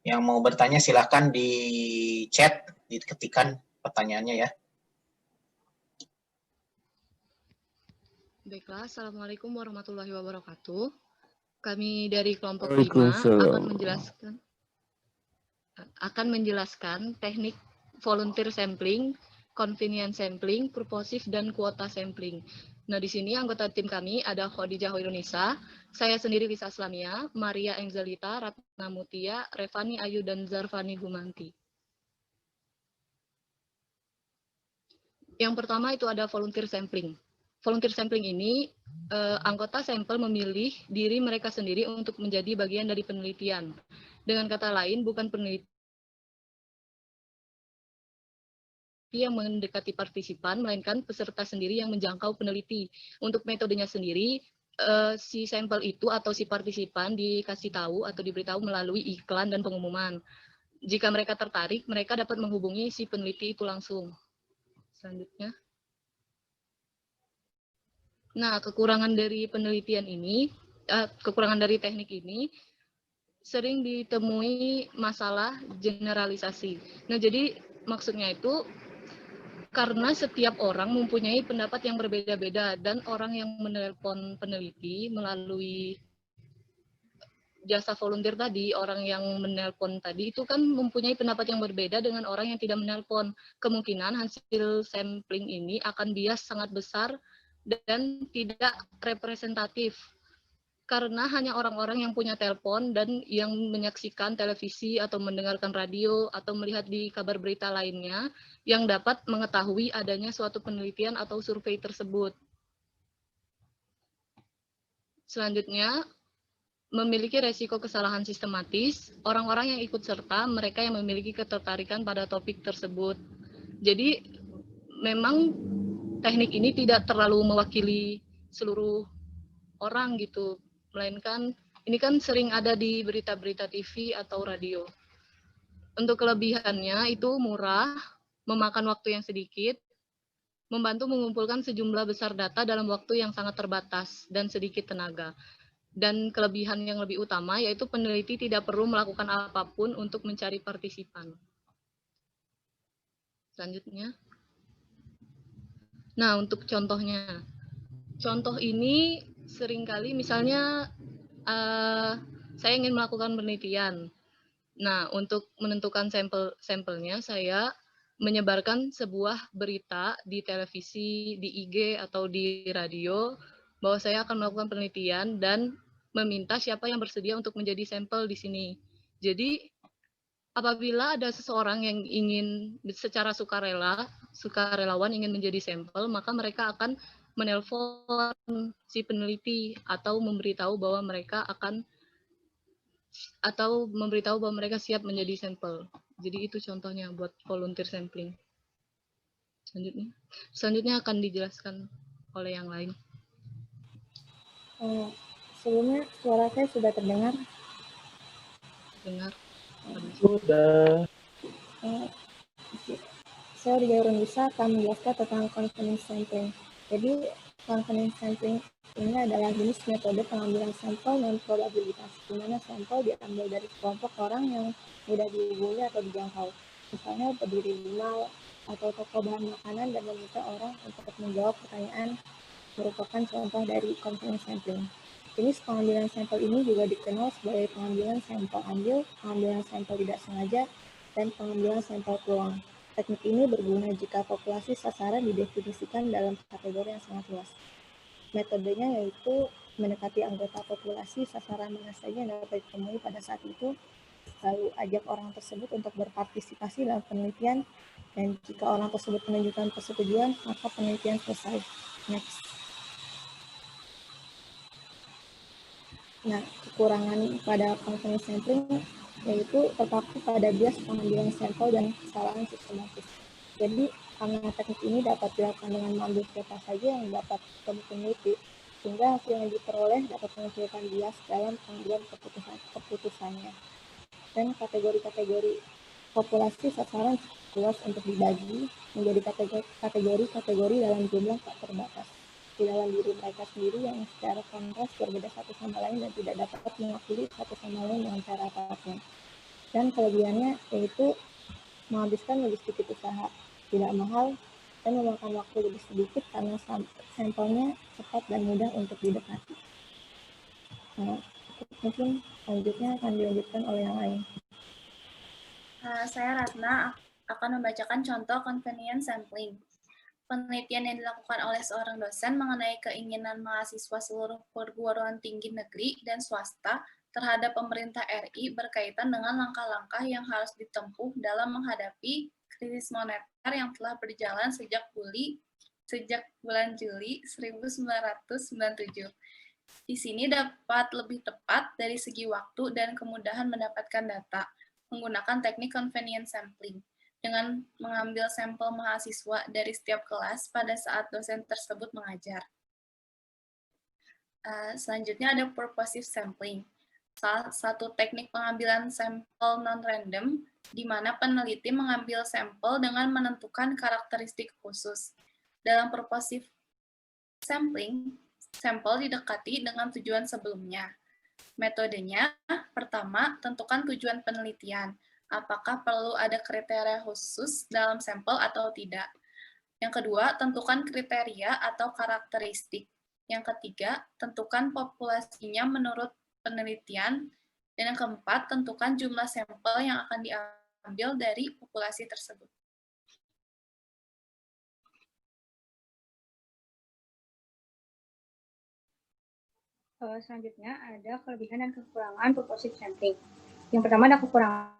Yang mau bertanya silahkan di chat, diketikkan pertanyaannya ya. Baiklah, Assalamualaikum warahmatullahi wabarakatuh. Kami dari kelompok 5 akan menjelaskan teknik volunteer sampling, convenience sampling, purposive, dan kuota sampling. Nah, di sini anggota tim kami ada Khadijah Hoirunisa, saya sendiri Lisa Aslamia, Maria Engzelita, Ratna Mutia, Revani Ayu, dan Zarvani Humanti. Yang pertama itu ada volunteer sampling. Volunteer sampling ini, anggota sampel memilih diri mereka sendiri untuk menjadi bagian dari penelitian. Dengan kata lain, bukan peneliti yang mendekati partisipan, melainkan peserta sendiri yang menjangkau peneliti. Untuk metodenya sendiri, si sampel itu atau si partisipan dikasih tahu atau diberitahu melalui iklan dan pengumuman. Jika mereka tertarik, mereka dapat menghubungi si peneliti itu langsung. Selanjutnya. Nah, kekurangan dari penelitian ini, kekurangan dari teknik ini, sering ditemui masalah generalisasi. Nah, jadi maksudnya itu, karena setiap orang mempunyai pendapat yang berbeda-beda, dan orang yang menelpon peneliti melalui jasa volunteer tadi, orang yang menelpon tadi itu kan mempunyai pendapat yang berbeda dengan orang yang tidak menelpon. Kemungkinan hasil sampling ini akan bias sangat besar dan tidak representatif. Karena hanya orang-orang yang punya telepon dan yang menyaksikan televisi atau mendengarkan radio atau melihat di kabar berita lainnya yang dapat mengetahui adanya suatu penelitian atau survei tersebut. Selanjutnya, memiliki resiko kesalahan sistematis, orang-orang yang ikut serta, mereka yang memiliki ketertarikan pada topik tersebut. Jadi, memang teknik ini tidak terlalu mewakili seluruh orang gitu, melainkan ini kan sering ada di berita-berita TV atau radio. Untuk kelebihannya itu murah, memakan waktu yang sedikit, membantu mengumpulkan sejumlah besar data dalam waktu yang sangat terbatas dan sedikit tenaga. Dan kelebihan yang lebih utama yaitu peneliti tidak perlu melakukan apapun untuk mencari partisipan. Selanjutnya. Nah, untuk contohnya. Contoh ini seringkali misalnya saya ingin melakukan penelitian. Nah, untuk menentukan sampelnya, saya menyebarkan sebuah berita di televisi, di IG, atau di radio, bahwa saya akan melakukan penelitian dan meminta siapa yang bersedia untuk menjadi sampel di sini. Jadi, apabila ada seseorang yang ingin secara sukarelawan ingin menjadi sampel, maka mereka akan menelpon si peneliti atau memberitahu bahwa mereka siap menjadi sampel. Jadi itu contohnya buat volunteer sampling. Selanjutnya akan dijelaskan oleh yang lain. Sebelumnya suara saya sudah terdengar? Dengar. Sudah. Saya di Hoirunisa akan menjelaskan tentang convenience sampling. Jadi, convenience sampling ini adalah jenis metode pengambilan sampel non probabilitas, di mana sampel diambil dari kelompok orang yang mudah dihubungi atau dijangkau. Misalnya berdiri di mall atau toko bahan makanan dan meminta orang untuk menjawab pertanyaan merupakan contoh dari convenience sampling. Jenis pengambilan sampel ini juga dikenal sebagai pengambilan sampel ambil, pengambilan sampel tidak sengaja, dan pengambilan sampel peluang. Teknik ini berguna jika populasi sasaran didefinisikan dalam kategori yang sangat luas. Metodenya yaitu mendekati anggota populasi sasaran mana saja yang dapat ditemui pada saat itu, lalu ajak orang tersebut untuk berpartisipasi dalam penelitian, dan jika orang tersebut menunjukkan persetujuan, maka penelitian selesai. Next. Nah, kekurangan pada convenience sampling yaitu terpaku pada bias pengambilan sampel dan kesalahan sistematis. Jadi, karena teknik ini dapat dilakukan dengan mengambil siapa saja yang dapat peneliti, sehingga hasil yang diperoleh dapat menghasilkan bias dalam pengambilan keputusannya. Dan kategori-kategori populasi sasaran luas untuk dibagi menjadi kategori-kategori dalam jumlah tak terbatas di dalam diri mereka sendiri yang secara kontras berbeda satu sama lain dan tidak dapat mewakili satu sama lain dengan cara apapun. Dan kelebihannya yaitu menghabiskan lebih sedikit usaha, tidak mahal, dan memakan waktu lebih sedikit karena sampelnya cepat dan mudah untuk didekati. Nah, mungkin selanjutnya akan dilanjutkan oleh yang lain. Saya Ratna akan membacakan contoh convenience sampling. Penelitian yang dilakukan oleh seorang dosen mengenai keinginan mahasiswa seluruh perguruan tinggi negeri dan swasta terhadap pemerintah RI berkaitan dengan langkah-langkah yang harus ditempuh dalam menghadapi krisis moneter yang telah berjalan sejak bulan Juli 1997. Di sini dapat lebih tepat dari segi waktu dan kemudahan mendapatkan data menggunakan teknik convenience sampling dengan mengambil sampel mahasiswa dari setiap kelas pada saat dosen tersebut mengajar. Selanjutnya ada purposive sampling, salah satu teknik pengambilan sampel non-random, di mana peneliti mengambil sampel dengan menentukan karakteristik khusus. Dalam purposive sampling, sampel didekati dengan tujuan sebelumnya. Metodenya, pertama, tentukan tujuan penelitian. Apakah perlu ada kriteria khusus dalam sampel atau tidak. Yang kedua, tentukan kriteria atau karakteristik. Yang ketiga, tentukan populasinya menurut penelitian. Dan yang keempat, tentukan jumlah sampel yang akan diambil dari populasi tersebut. Selanjutnya ada kelebihan dan kekurangan purposive sampling. Yang pertama ada kekurangannya,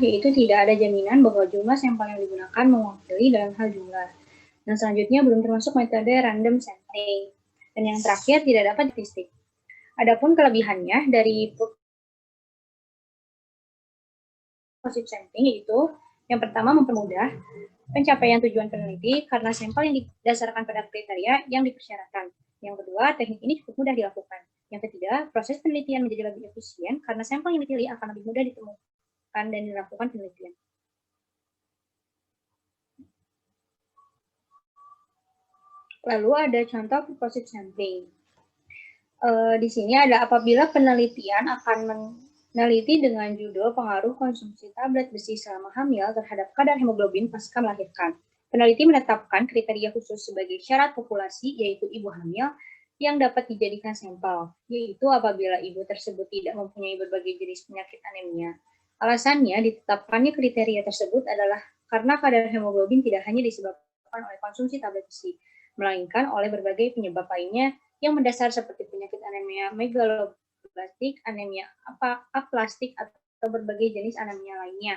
yaitu tidak ada jaminan bahwa jumlah sampel yang digunakan mewakili dalam hal jumlah. Dan selanjutnya belum termasuk metode random sampling. Dan yang terakhir tidak dapat statistik. Adapun kelebihannya dari purposive sampling yaitu yang pertama mempermudah pencapaian tujuan peneliti karena sampel yang didasarkan pada kriteria yang dipersyaratkan. Yang kedua, teknik ini cukup mudah dilakukan. Yang ketiga, proses penelitian menjadi lebih efisien karena sampel yang dipilih akan lebih mudah ditemukan dan dilakukan penelitian. Lalu ada contoh purposive sampling. Di sini ada apabila penelitian akan meneliti dengan judul pengaruh konsumsi tablet besi selama hamil terhadap kadar hemoglobin pasca melahirkan. Peneliti menetapkan kriteria khusus sebagai syarat populasi, yaitu ibu hamil, yang dapat dijadikan sampel, yaitu apabila ibu tersebut tidak mempunyai berbagai jenis penyakit anemia. Alasannya ditetapkannya kriteria tersebut adalah karena kadar hemoglobin tidak hanya disebabkan oleh konsumsi tablet besi, melainkan oleh berbagai penyebab lainnya yang mendasar seperti penyakit anemia megaloblastik, anemia aplastik, atau berbagai jenis anemia lainnya.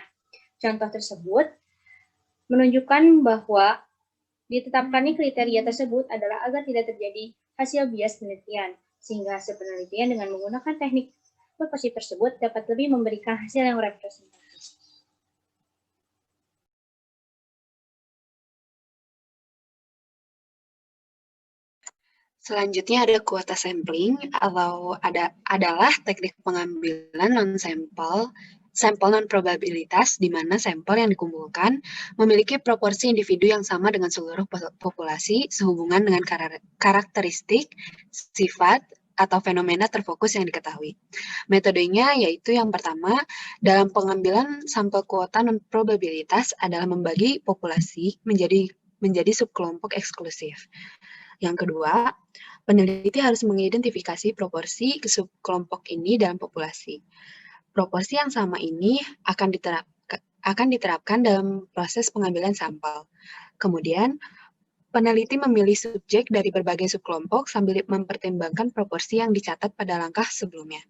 Contoh tersebut menunjukkan bahwa ditetapkannya kriteria tersebut adalah agar tidak terjadi hasil bias penelitian, sehingga hasil penelitian dengan menggunakan teknik purposive tersebut dapat lebih memberikan hasil yang representatif. Selanjutnya ada kuota sampling atau adalah teknik pengambilan sampel non-probabilitas di mana sampel yang dikumpulkan memiliki proporsi individu yang sama dengan seluruh populasi sehubungan dengan karakteristik, sifat, atau fenomena terfokus yang diketahui. Metodenya yaitu yang pertama, dalam pengambilan sampel kuota non-probabilitas adalah membagi populasi menjadi subkelompok eksklusif. Yang kedua, peneliti harus mengidentifikasi proporsi ke subkelompok ini dalam populasi. Proporsi yang sama ini akan diterapkan dalam proses pengambilan sampel. Kemudian, peneliti memilih subjek dari berbagai subkelompok sambil mempertimbangkan proporsi yang dicatat pada langkah sebelumnya.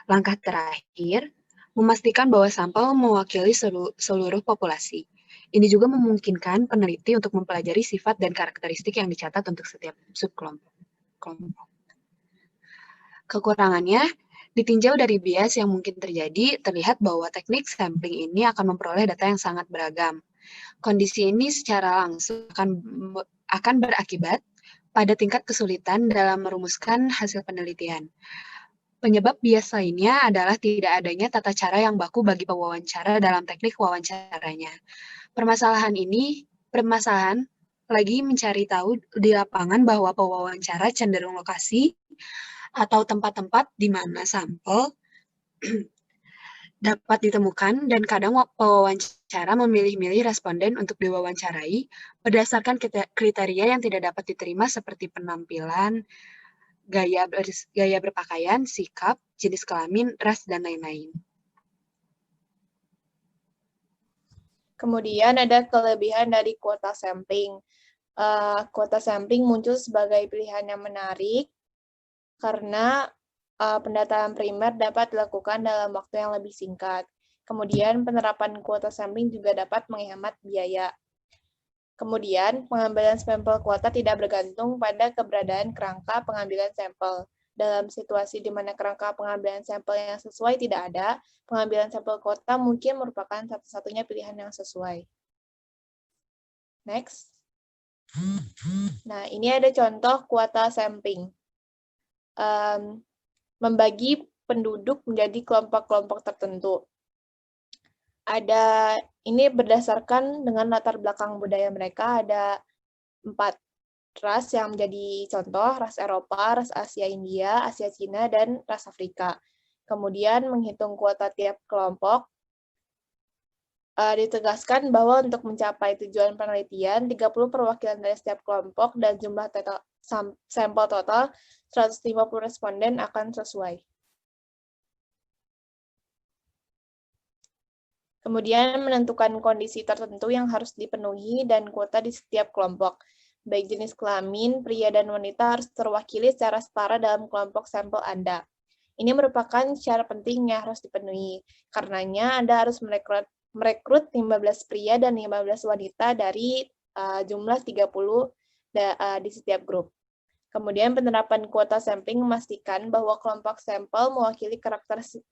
Langkah terakhir, memastikan bahwa sampel mewakili seluruh populasi. Ini juga memungkinkan peneliti untuk mempelajari sifat dan karakteristik yang dicatat untuk setiap subkelompok. Kekurangannya, ditinjau dari bias yang mungkin terjadi, terlihat bahwa teknik sampling ini akan memperoleh data yang sangat beragam. Kondisi ini secara langsung akan berakibat pada tingkat kesulitan dalam merumuskan hasil penelitian. Penyebab bias lainnya adalah tidak adanya tata cara yang baku bagi pewawancara dalam teknik wawancaranya. Permasalahan lagi mencari tahu di lapangan bahwa pewawancara cenderung lokasi atau tempat-tempat di mana sampel dapat ditemukan dan kadang pewawancara memilih-milih responden untuk diwawancarai berdasarkan kriteria yang tidak dapat diterima seperti penampilan, gaya berpakaian, sikap, jenis kelamin, ras, dan lain-lain. Kemudian ada kelebihan dari kuota sampling. Kuota sampling muncul sebagai pilihan yang menarik karena pendataan primer dapat dilakukan dalam waktu yang lebih singkat. Kemudian penerapan kuota sampling juga dapat menghemat biaya. Kemudian pengambilan sampel kuota tidak bergantung pada keberadaan kerangka pengambilan sampel. Dalam situasi di mana kerangka pengambilan sampel yang sesuai tidak ada, pengambilan sampel kuota mungkin merupakan satu-satunya pilihan yang sesuai. Next. Nah, ini ada contoh kuota sampling. Membagi penduduk menjadi kelompok-kelompok tertentu. Ini berdasarkan dengan latar belakang budaya mereka, ada 4 ras yang menjadi contoh, ras Eropa, ras Asia India, Asia Cina, dan ras Afrika. Kemudian menghitung kuota tiap kelompok, ditegaskan bahwa untuk mencapai tujuan penelitian, 30 perwakilan dari setiap kelompok dan jumlah sampel total 150 responden akan sesuai. Kemudian menentukan kondisi tertentu yang harus dipenuhi dan kuota di setiap kelompok. Baik jenis kelamin, pria dan wanita harus terwakili secara setara dalam kelompok sampel Anda. Ini merupakan syarat penting yang harus dipenuhi. Karenanya Anda harus merekrut 15 pria dan 15 wanita dari jumlah 30 di setiap grup. Kemudian penerapan kuota sampling memastikan bahwa kelompok sampel mewakili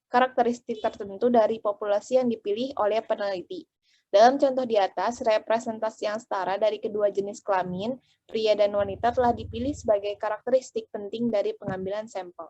karakteristik tertentu dari populasi yang dipilih oleh peneliti. Dalam contoh di atas, representasi yang setara dari kedua jenis kelamin, pria dan wanita telah dipilih sebagai karakteristik penting dari pengambilan sampel.